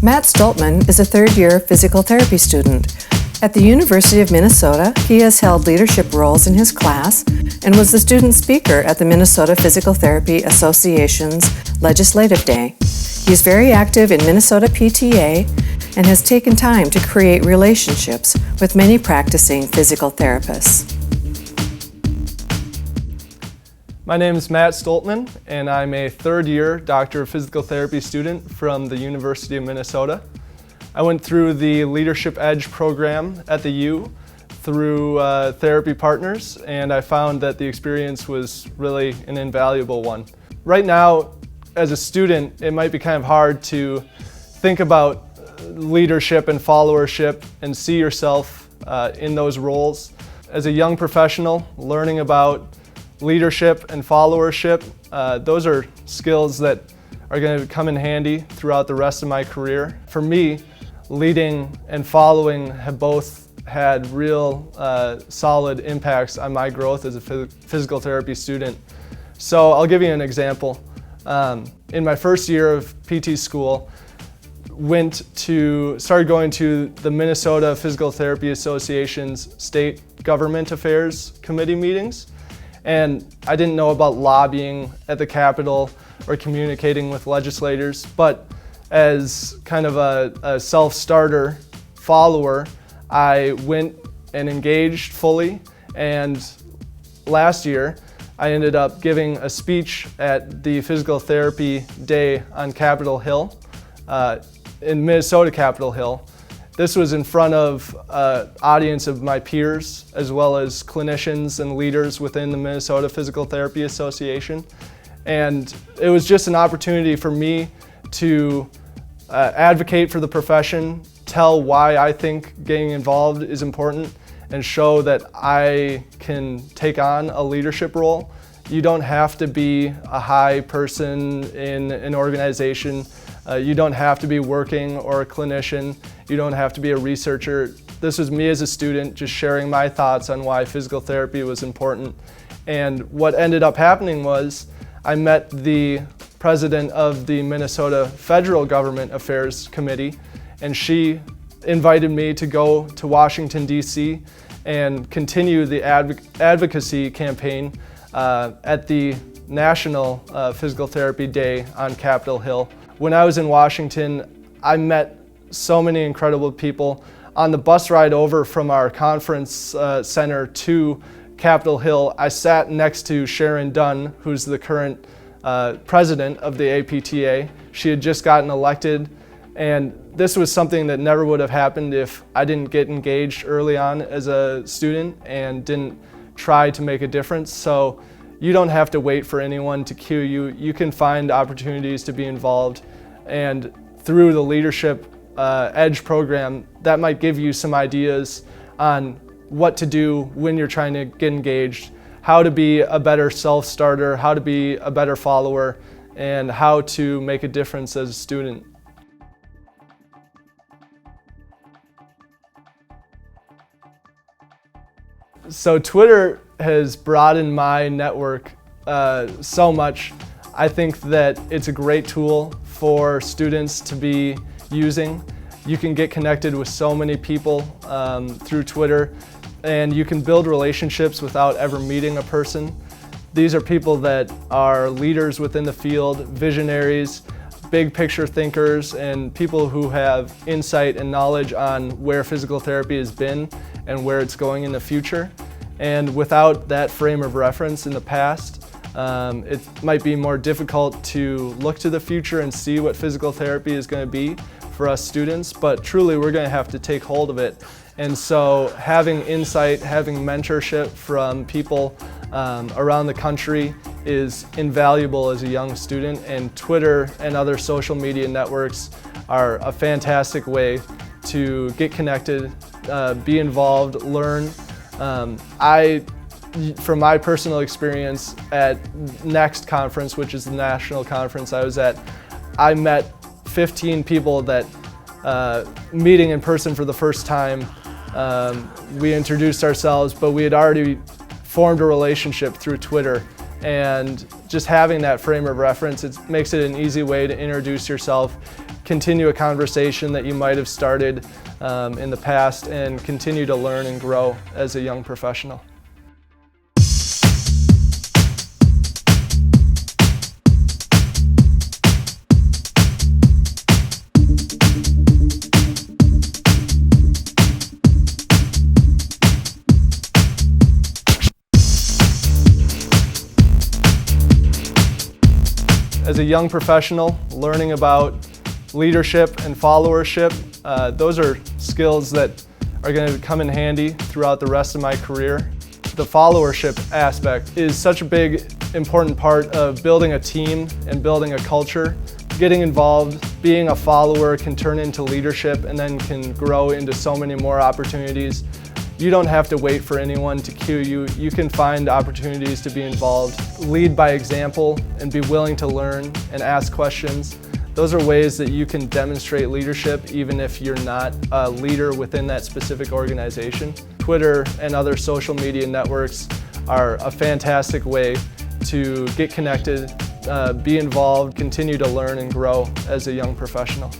Matt Stoltman is a third-year physical therapy student. At the University of Minnesota, he has held leadership roles in his class and was the student speaker at the Minnesota Physical Therapy Association's Legislative Day. He is very active in Minnesota PTA and has taken time to create relationships with many practicing physical therapists. My name is Matt Stoltman, and I'm a third-year Doctor of Physical Therapy student from the University of Minnesota. I went through the Leadership Edge program at the U through Therapy Partners, and I found that the experience was really an invaluable one. Right now, as a student, it might be kind of hard to think about leadership and followership and see yourself in those roles. As a young professional, learning about leadership and followership, those are skills that are going to come in handy throughout the rest of my career. For me, leading and following have both had real solid impacts on my growth as a physical therapy student. So I'll give you an example. In my first year of PT school, started going to the Minnesota Physical Therapy Association's State Government Affairs Committee meetings. And I didn't know about lobbying at the Capitol or communicating with legislators, but as kind of a self-starter follower, I went and engaged fully. And last year, I ended up giving a speech at the Physical Therapy Day on Capitol Hill, in Minnesota Capitol Hill. This was in front of an audience of my peers, as well as clinicians and leaders within the Minnesota Physical Therapy Association. And it was just an opportunity for me to advocate for the profession, tell why I think getting involved is important, and show that I can take on a leadership role. You don't have to be a high person in an organization. You don't have to be working or a clinician. You don't have to be a researcher. This was me as a student just sharing my thoughts on why physical therapy was important. And what ended up happening was I met the president of the Minnesota Federal Government Affairs Committee, and she invited me to go to Washington, D.C. and continue the advocacy campaign at the National Physical Therapy Day on Capitol Hill. When I was in Washington, I met so many incredible people. On the bus ride over from our conference center to Capitol Hill, I sat next to Sharon Dunn, who's the current president of the APTA. She had just gotten elected, and this was something that never would have happened if I didn't get engaged early on as a student and didn't try to make a difference. So you don't have to wait for anyone to cue you. You can find opportunities to be involved, and through the Leadership Edge program, that might give you some ideas on what to do when you're trying to get engaged, how to be a better self-starter, how to be a better follower, and how to make a difference as a student. So Twitter has broadened my network so much. I think that it's a great tool for students to be using. You can get connected with so many people through Twitter, and you can build relationships without ever meeting a person. These are people that are leaders within the field, visionaries, big picture thinkers, and people who have insight and knowledge on where physical therapy has been and where it's going in the future. And without that frame of reference in the past, it might be more difficult to look to the future and see what physical therapy is going to be for us students, but truly we're going to have to take hold of it. And so having insight, having mentorship from people around the country is invaluable as a young student, and Twitter and other social media networks are a fantastic way to get connected, be involved, learn. I from my personal experience at Next conference, which is the national conference I was at, I met 15 people that meeting in person for the first time. We introduced ourselves, but we had already formed a relationship through Twitter. And just having that frame of reference, it makes it an easy way to introduce yourself, continue a conversation that you might have started in the past, and continue to learn and grow as a young professional. As a young professional, learning about leadership and followership, those are skills that are going to come in handy throughout the rest of my career. The followership aspect is such a big, important part of building a team and building a culture. Getting involved, being a follower can turn into leadership and then can grow into so many more opportunities. You don't have to wait for anyone to cue you. You can find opportunities to be involved. Lead by example and be willing to learn and ask questions. Those are ways that you can demonstrate leadership even if you're not a leader within that specific organization. Twitter and other social media networks are a fantastic way to get connected, be involved, continue to learn and grow as a young professional.